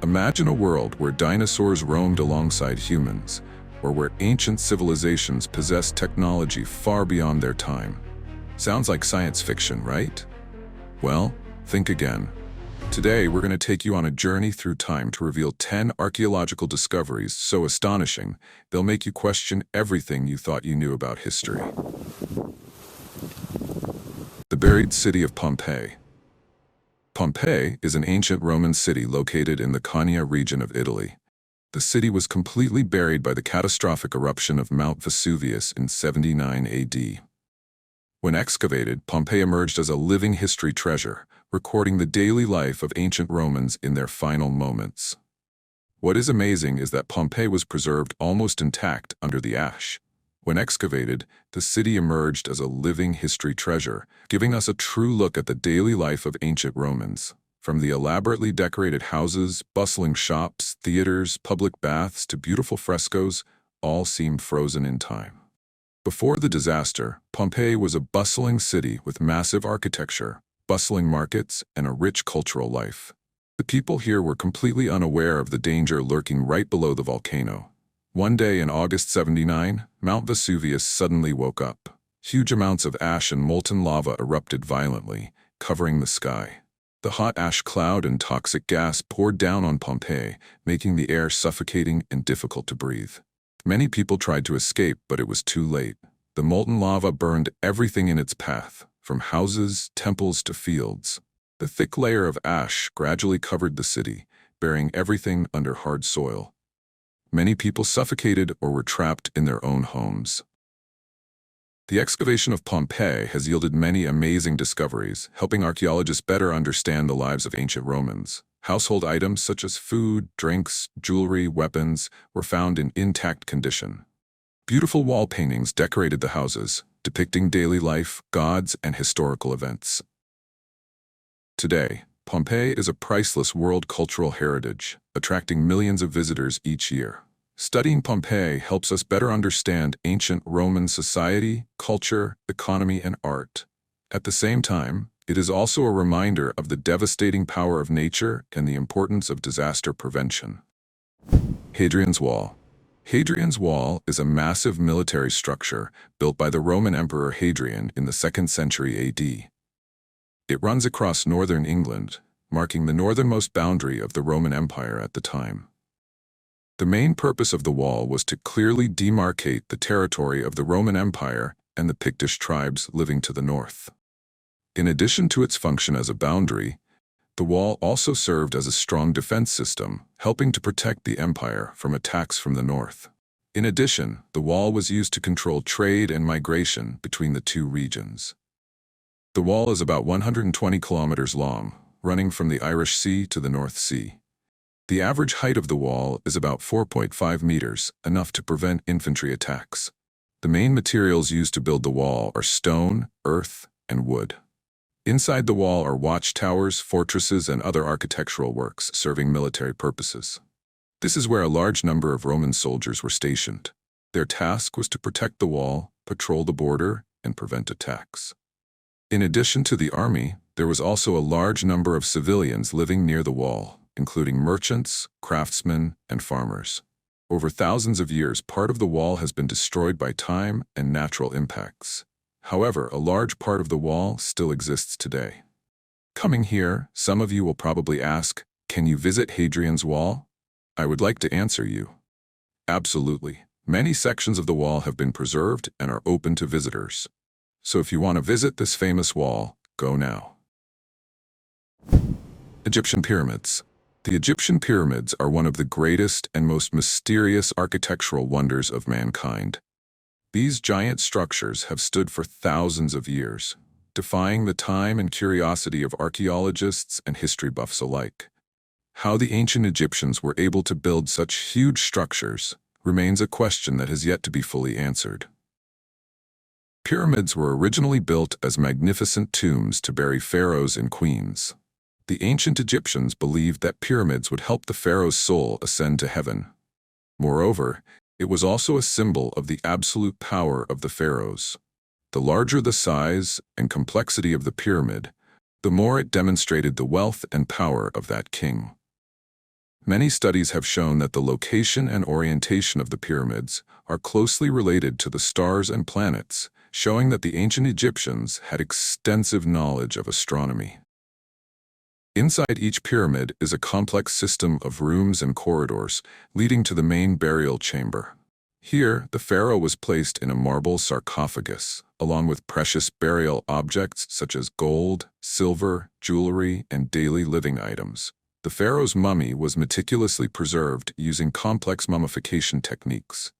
Imagine a world where dinosaurs roamed alongside humans, or where ancient civilizations possessed technology far beyond their time. Sounds like science fiction, right? Well, think again. Today, we're going to take you on a journey through time to reveal 10 archaeological discoveries so astonishing, they'll make you question everything you thought you knew about history. The buried city of Pompeii. Pompeii is an ancient Roman city located in the Konya region of Italy. The city was completely buried by the catastrophic eruption of Mount Vesuvius in 79 AD. When excavated, Pompeii emerged as a living history treasure, recording the daily life of ancient Romans in their final moments. What is amazing is that Pompeii was preserved almost intact under the ash. When excavated, the city emerged as a living history treasure, giving us a true look at the daily life of ancient Romans. From the elaborately decorated houses, bustling shops, theaters, public baths, to beautiful frescoes, all seem frozen in time. Before the disaster, Pompeii was a bustling city with massive architecture, bustling markets, and a rich cultural life. The people here were completely unaware of the danger lurking right below the volcano. One day in August 79, Mount Vesuvius suddenly woke up. Huge amounts of ash and molten lava erupted violently, covering the sky. The hot ash cloud and toxic gas poured down on Pompeii, making the air suffocating and difficult to breathe. Many people tried to escape, but it was too late. The molten lava burned everything in its path, from houses, temples to fields. The thick layer of ash gradually covered the city, burying everything under hard soil. Many people suffocated or were trapped in their own homes. The excavation of Pompeii has yielded many amazing discoveries, helping archaeologists better understand the lives of ancient Romans. Household items such as food, drinks, jewelry, weapons were found in intact condition. Beautiful wall paintings decorated the houses, depicting daily life, gods, and historical events. Today, Pompeii is a priceless world cultural heritage, attracting millions of visitors each year. Studying Pompeii helps us better understand ancient Roman society, culture, economy, and art. At the same time, it is also a reminder of the devastating power of nature and the importance of disaster prevention. Hadrian's Wall. Hadrian's Wall is a massive military structure built by the Roman Emperor Hadrian in the 2nd century AD. It runs across northern England, marking the northernmost boundary of the Roman Empire at the time. The main purpose of the wall was to clearly demarcate the territory of the Roman Empire and the Pictish tribes living to the north. In addition to its function as a boundary, the wall also served as a strong defense system, helping to protect the empire from attacks from the north. In addition, the wall was used to control trade and migration between the two regions. The wall is about 120 kilometers long, running from the Irish Sea to the North Sea. The average height of the wall is about 4.5 meters, enough to prevent infantry attacks. The main materials used to build the wall are stone, earth, and wood. Inside the wall are watchtowers, fortresses, and other architectural works serving military purposes. This is where a large number of Roman soldiers were stationed. Their task was to protect the wall, patrol the border, and prevent attacks. In addition to the army, there was also a large number of civilians living near the wall, including merchants, craftsmen, and farmers. Over thousands of years, part of the wall has been destroyed by time and natural impacts. However, a large part of the wall still exists today. Coming here, some of you will probably ask, can you visit Hadrian's Wall? I would like to answer you. Absolutely. Many sections of the wall have been preserved and are open to visitors. So if you want to visit this famous wall, go now. Egyptian pyramids. The Egyptian pyramids are one of the greatest and most mysterious architectural wonders of mankind. These giant structures have stood for thousands of years, defying the time and curiosity of archaeologists and history buffs alike. How the ancient Egyptians were able to build such huge structures remains a question that has yet to be fully answered. Pyramids were originally built as magnificent tombs to bury pharaohs and queens. The ancient Egyptians believed that pyramids would help the pharaoh's soul ascend to heaven. Moreover, it was also a symbol of the absolute power of the pharaohs. The larger the size and complexity of the pyramid, the more it demonstrated the wealth and power of that king. Many studies have shown that the location and orientation of the pyramids are closely related to the stars and planets, showing that the ancient Egyptians had extensive knowledge of astronomy. Inside each pyramid is a complex system of rooms and corridors leading to the main burial chamber. Here, the pharaoh was placed in a marble sarcophagus, along with precious burial objects such as gold, silver, jewelry, and daily living items. The pharaoh's mummy was meticulously preserved using complex mummification techniques.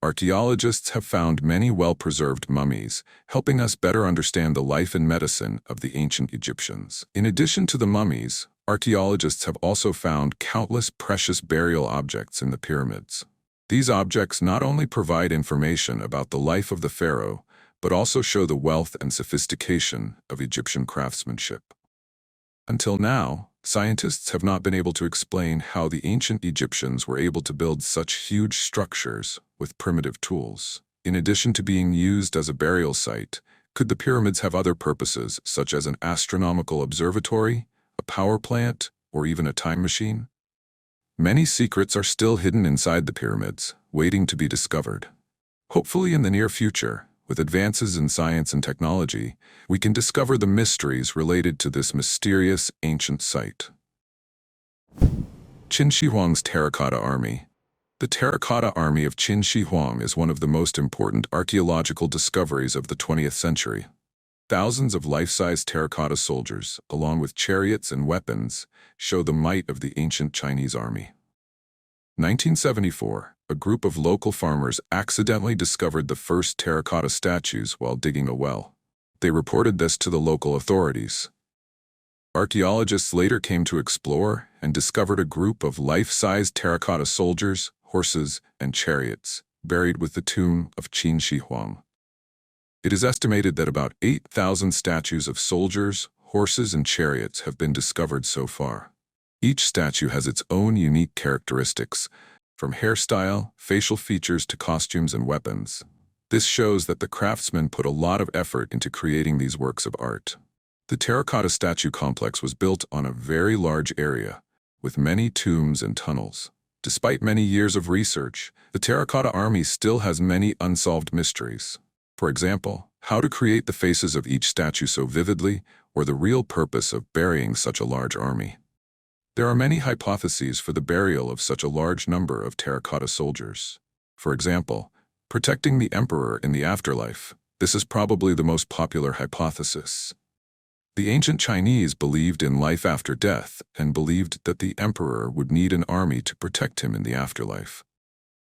Archaeologists have found many well-preserved mummies, helping us better understand the life and medicine of the ancient Egyptians. In addition to the mummies, archaeologists have also found countless precious burial objects in the pyramids. These objects not only provide information about the life of the pharaoh, but also show the wealth and sophistication of Egyptian craftsmanship. Until now, scientists have not been able to explain how the ancient Egyptians were able to build such huge structures with primitive tools. In addition to being used as a burial site, could the pyramids have other purposes, such as an astronomical observatory, a power plant, or even a time machine? Many secrets are still hidden inside the pyramids, waiting to be discovered. Hopefully in the near future, with advances in science and technology, we can discover the mysteries related to this mysterious ancient site. Qin Shi Huang's Terracotta Army. The Terracotta Army of Qin Shi Huang is one of the most important archaeological discoveries of the 20th century. Thousands of life-size terracotta soldiers, along with chariots and weapons, show the might of the ancient Chinese army. 1974, a group of local farmers accidentally discovered the first terracotta statues while digging a well. They reported this to the local authorities. Archaeologists later came to explore and discovered a group of life-size terracotta soldiers, horses, and chariots, buried with the tomb of Qin Shi Huang. It is estimated that about 8,000 statues of soldiers, horses, and chariots have been discovered so far. Each statue has its own unique characteristics, from hairstyle, facial features to costumes and weapons. This shows that the craftsmen put a lot of effort into creating these works of art. The terracotta statue complex was built on a very large area, with many tombs and tunnels. Despite many years of research, the Terracotta Army still has many unsolved mysteries. For example, how to create the faces of each statue so vividly, or the real purpose of burying such a large army. There are many hypotheses for the burial of such a large number of terracotta soldiers. For example, protecting the emperor in the afterlife. This is probably the most popular hypothesis. The ancient Chinese believed in life after death and believed that the emperor would need an army to protect him in the afterlife.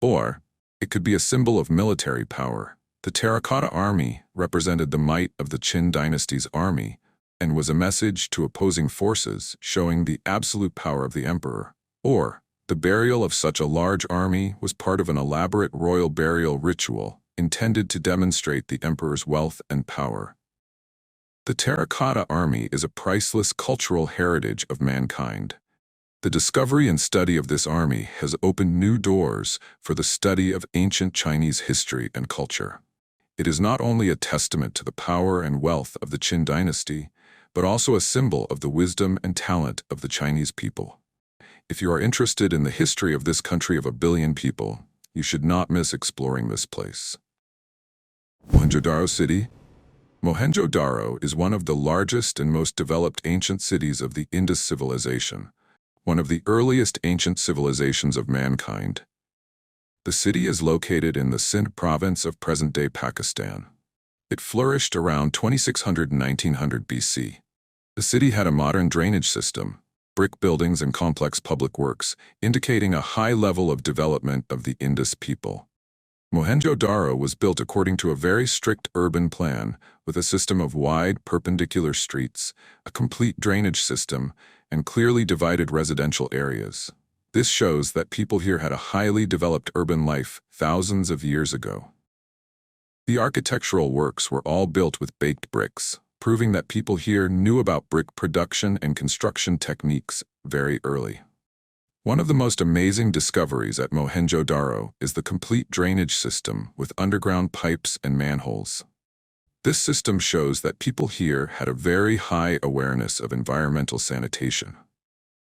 Or, it could be a symbol of military power. The Terracotta Army represented the might of the Qin dynasty's army and was a message to opposing forces showing the absolute power of the emperor. Or, the burial of such a large army was part of an elaborate royal burial ritual intended to demonstrate the emperor's wealth and power. The Terracotta Army is a priceless cultural heritage of mankind. The discovery and study of this army has opened new doors for the study of ancient Chinese history and culture. It is not only a testament to the power and wealth of the Qin dynasty, but also a symbol of the wisdom and talent of the Chinese people. If you are interested in the history of this country of 1 billion people, you should not miss exploring this place. Moenjodaro City. Mohenjo-Daro is one of the largest and most developed ancient cities of the Indus civilization, one of the earliest ancient civilizations of mankind. The city is located in the Sindh province of present-day Pakistan. It flourished around 2600 and 1900 BC. The city had a modern drainage system, brick buildings and complex public works, indicating a high level of development of the Indus people. Mohenjo-Daro was built according to a very strict urban plan, with a system of wide, perpendicular streets, a complete drainage system, and clearly divided residential areas. This shows that people here had a highly developed urban life thousands of years ago. The architectural works were all built with baked bricks, proving that people here knew about brick production and construction techniques very early. One of the most amazing discoveries at Mohenjo-Daro is the complete drainage system with underground pipes and manholes. This system shows that people here had a very high awareness of environmental sanitation.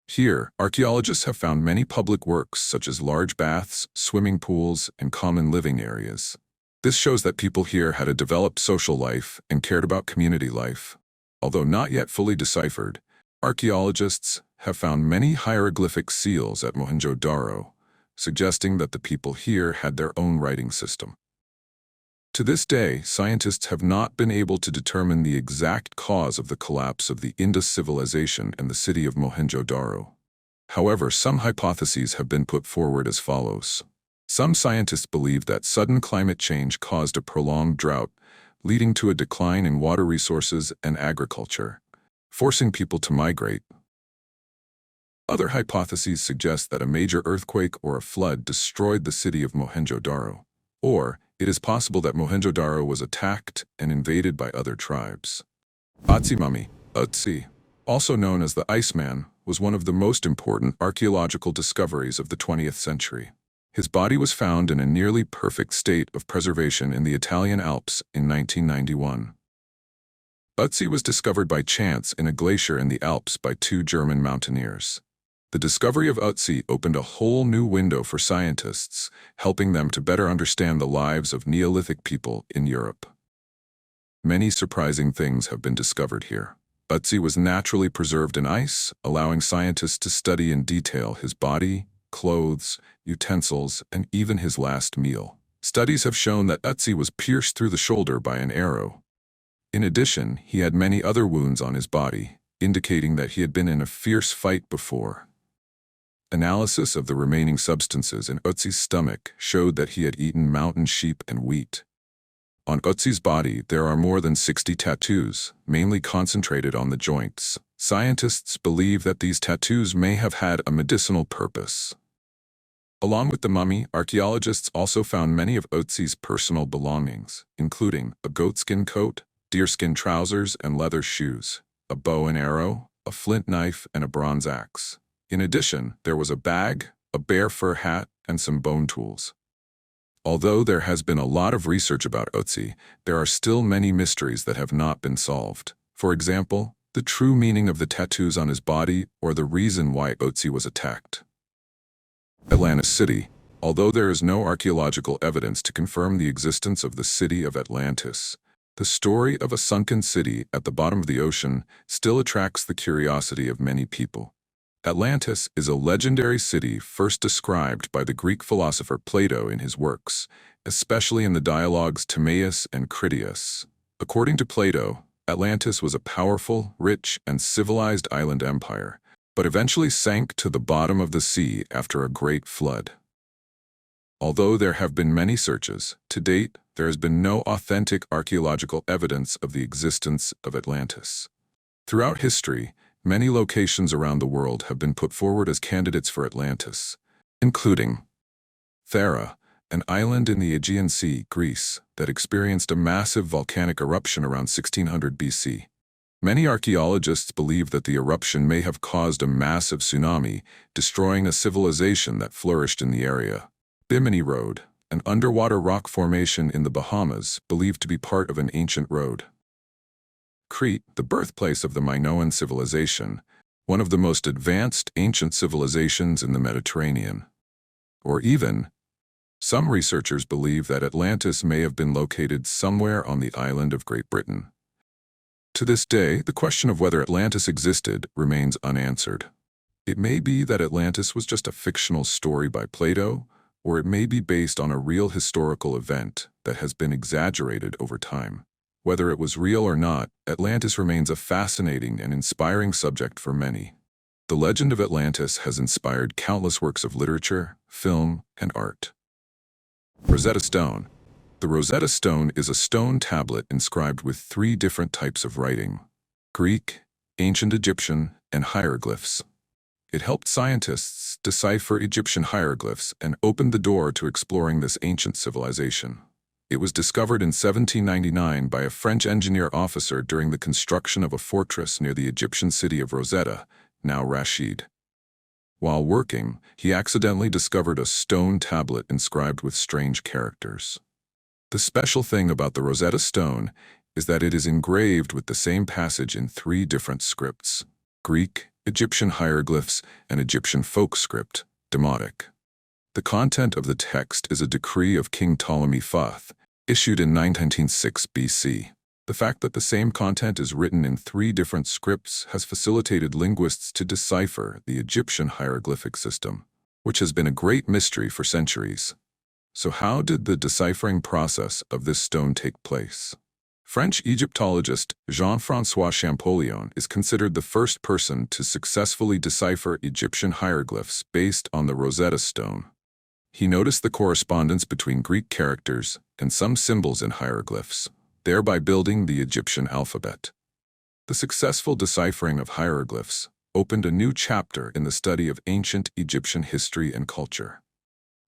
Here, archaeologists have found many public works such as large baths, swimming pools, and common living areas. This shows that people here had a developed social life and cared about community life. Although not yet fully deciphered, archaeologists have found many hieroglyphic seals at Moenjodaro, suggesting that the people here had their own writing system. To this day, scientists have not been able to determine the exact cause of the collapse of the Indus civilization and the city of Mohenjo-Daro. However, some hypotheses have been put forward as follows. Some scientists believe that sudden climate change caused a prolonged drought, leading to a decline in water resources and agriculture, forcing people to migrate. Other hypotheses suggest that a major earthquake or a flood destroyed the city of Mohenjo-Daro, or it is possible that Mohenjo-Daro was attacked and invaded by other tribes. Otzi mummy, otzi, also known as the Iceman, was one of the most important archaeological discoveries of the 20th century. His body was found in a nearly perfect state of preservation in the Italian Alps in 1991. Otzi was discovered by chance in a glacier in the Alps by two German mountaineers. The discovery of Otzi opened a whole new window for scientists, helping them to better understand the lives of Neolithic people in Europe. Many surprising things have been discovered here. Otzi was naturally preserved in ice, allowing scientists to study in detail his body, clothes, utensils, and even his last meal. Studies have shown that Otzi was pierced through the shoulder by an arrow. In addition, he had many other wounds on his body, indicating that he had been in a fierce fight before. Analysis of the remaining substances in Otzi's stomach showed that he had eaten mountain sheep and wheat. On Otzi's body, there are more than 60 tattoos, mainly concentrated on the joints. Scientists believe that these tattoos may have had a medicinal purpose. Along with the mummy, archaeologists also found many of Otzi's personal belongings, including a goatskin coat, deerskin trousers and leather shoes, a bow and arrow, a flint knife, and a bronze axe. In addition, there was a bag, a bear fur hat, and some bone tools. Although there has been a lot of research about Otzi, there are still many mysteries that have not been solved. For example, the true meaning of the tattoos on his body or the reason why Otzi was attacked. Atlantis City. Although there is no archaeological evidence to confirm the existence of the city of Atlantis, the story of a sunken city at the bottom of the ocean still attracts the curiosity of many people. Atlantis is a legendary city first described by the Greek philosopher Plato in his works, especially in the dialogues Timaeus and Critias. According to Plato, Atlantis was a powerful, rich, and civilized island empire, but eventually sank to the bottom of the sea after a great flood. Although there have been many searches, to date, there has been no authentic archaeological evidence of the existence of Atlantis. Throughout history, many locations around the world have been put forward as candidates for Atlantis, including Thera, an island in the Aegean Sea, Greece, that experienced a massive volcanic eruption around 1600 BC. Many archaeologists believe that the eruption may have caused a massive tsunami, destroying a civilization that flourished in the area. Bimini Road, an underwater rock formation in the Bahamas, believed to be part of an ancient road. Crete, the birthplace of the Minoan civilization, one of the most advanced ancient civilizations in the Mediterranean. Or even, some researchers believe that Atlantis may have been located somewhere on the island of Great Britain. To this day, the question of whether Atlantis existed remains unanswered. It may be that Atlantis was just a fictional story by Plato, or it may be based on a real historical event that has been exaggerated over time. Whether it was real or not, Atlantis remains a fascinating and inspiring subject for many. The legend of Atlantis has inspired countless works of literature, film, and art. Rosetta Stone. The Rosetta Stone is a stone tablet inscribed with 3 different types of writing: Greek, Ancient Egyptian, and hieroglyphs. It helped scientists decipher Egyptian hieroglyphs and opened the door to exploring this ancient civilization. It was discovered in 1799 by a French engineer officer during the construction of a fortress near the Egyptian city of Rosetta, now Rashid. While working, he accidentally discovered a stone tablet inscribed with strange characters. The special thing about the Rosetta Stone is that it is engraved with the same passage in 3 different scripts: Greek, Egyptian hieroglyphs, and Egyptian folk script, Demotic. The content of the text is a decree of King Ptolemy Foth, issued in 906 BC. The fact that the same content is written in 3 different scripts has facilitated linguists to decipher the Egyptian hieroglyphic system, which has been a great mystery for centuries. So how did the deciphering process of this stone take place? French Egyptologist Jean-François Champollion is considered the first person to successfully decipher Egyptian hieroglyphs based on the Rosetta Stone. He noticed the correspondence between Greek characters and some symbols in hieroglyphs, thereby building the Egyptian alphabet. The successful deciphering of hieroglyphs opened a new chapter in the study of ancient Egyptian history and culture.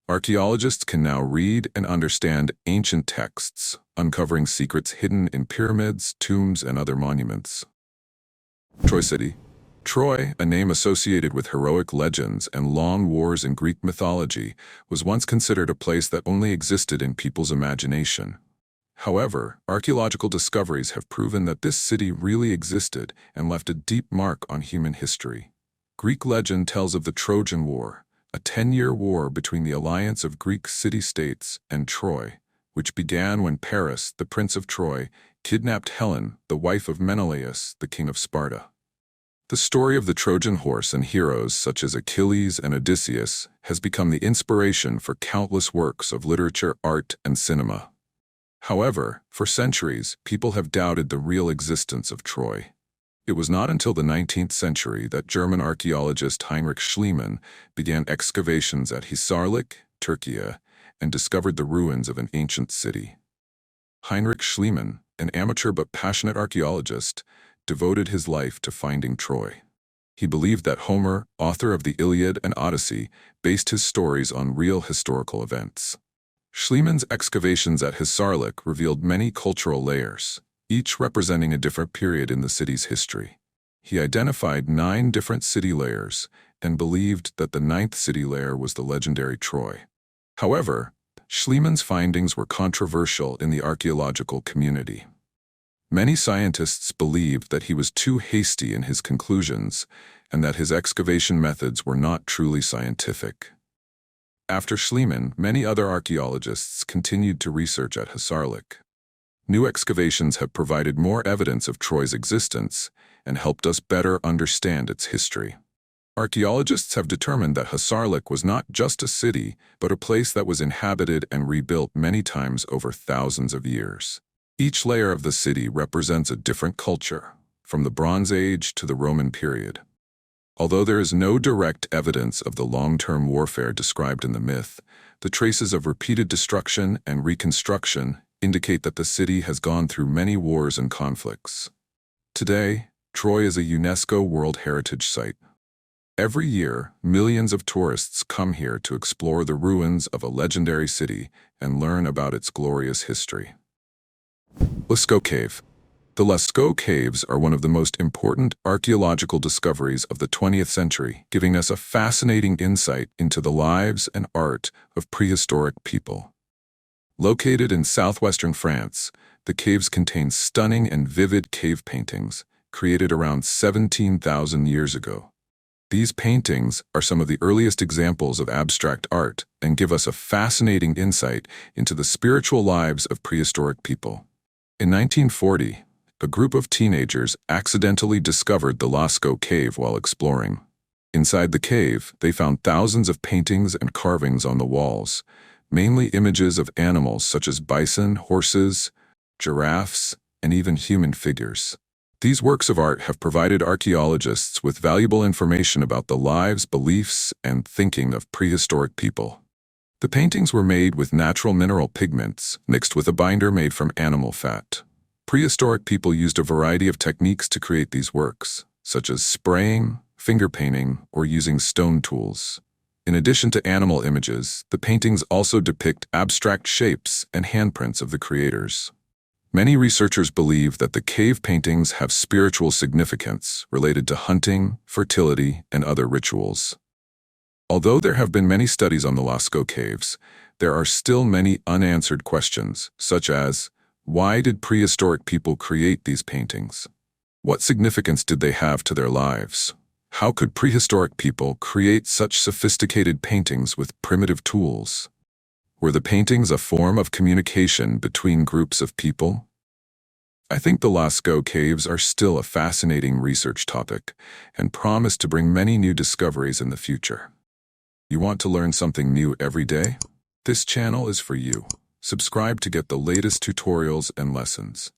Archaeologists can now read and understand ancient texts, uncovering secrets hidden in pyramids, tombs, and other monuments. Troy City. Troy, a name associated with heroic legends and long wars in Greek mythology, was once considered a place that only existed in people's imagination. However, archaeological discoveries have proven that this city really existed and left a deep mark on human history. Greek legend tells of the Trojan War, a 10-year war between the alliance of Greek city-states and Troy, which began when Paris, the prince of Troy, kidnapped Helen, the wife of Menelaus, the king of Sparta. The story of the Trojan horse and heroes such as Achilles and Odysseus has become the inspiration for countless works of literature, art, and cinema. However, for centuries, people have doubted the real existence of Troy. It was not until the 19th century that German archaeologist Heinrich Schliemann began excavations at Hisarlik, Turkey, and discovered the ruins of an ancient city. Heinrich Schliemann, an amateur but passionate archaeologist, devoted his life to finding Troy. He believed that Homer, author of the Iliad and Odyssey, based his stories on real historical events. Schliemann's excavations at Hisarlik revealed many cultural layers, each representing a different period in the city's history. He identified 9 different city layers and believed that the 9th city layer was the legendary Troy. However, Schliemann's findings were controversial in the archaeological community. Many scientists believed that he was too hasty in his conclusions and that his excavation methods were not truly scientific. After Schliemann, many other archaeologists continued to research at Hisarlik. New excavations have provided more evidence of Troy's existence and helped us better understand its history. Archaeologists have determined that Hisarlik was not just a city, but a place that was inhabited and rebuilt many times over thousands of years. Each layer of the city represents a different culture, from the Bronze Age to the Roman period. Although there is no direct evidence of the long-term warfare described in the myth, the traces of repeated destruction and reconstruction indicate that the city has gone through many wars and conflicts. Today, Troy is a UNESCO World Heritage Site. Every year, millions of tourists come here to explore the ruins of a legendary city and learn about its glorious history. Lasco Cave. The Lascaux Caves are one of the most important archaeological discoveries of the 20th century, giving us a fascinating insight into the lives and art of prehistoric people. Located in southwestern France, the caves contain stunning and vivid cave paintings, created around 17,000 years ago. These paintings are some of the earliest examples of abstract art and give us a fascinating insight into the spiritual lives of prehistoric people. In 1940, a group of teenagers accidentally discovered the Lasco Cave while exploring. Inside the cave, they found thousands of paintings and carvings on the walls, mainly images of animals such as bison, horses, giraffes, and even human figures. These works of art have provided archaeologists with valuable information about the lives, beliefs, and thinking of prehistoric people. The paintings were made with natural mineral pigments, mixed with a binder made from animal fat. Prehistoric people used a variety of techniques to create these works, such as spraying, finger painting, or using stone tools. In addition to animal images, the paintings also depict abstract shapes and handprints of the creators. Many researchers believe that the cave paintings have spiritual significance related to hunting, fertility, and other rituals. Although there have been many studies on the Lasco Caves, there are still many unanswered questions, such as, why did prehistoric people create these paintings? What significance did they have to their lives? How could prehistoric people create such sophisticated paintings with primitive tools? Were the paintings a form of communication between groups of people? I think the Lasco caves are still a fascinating research topic and promise to bring many new discoveries in the future. You want to learn something new every day? This channel is for you. Subscribe to get the latest tutorials and lessons.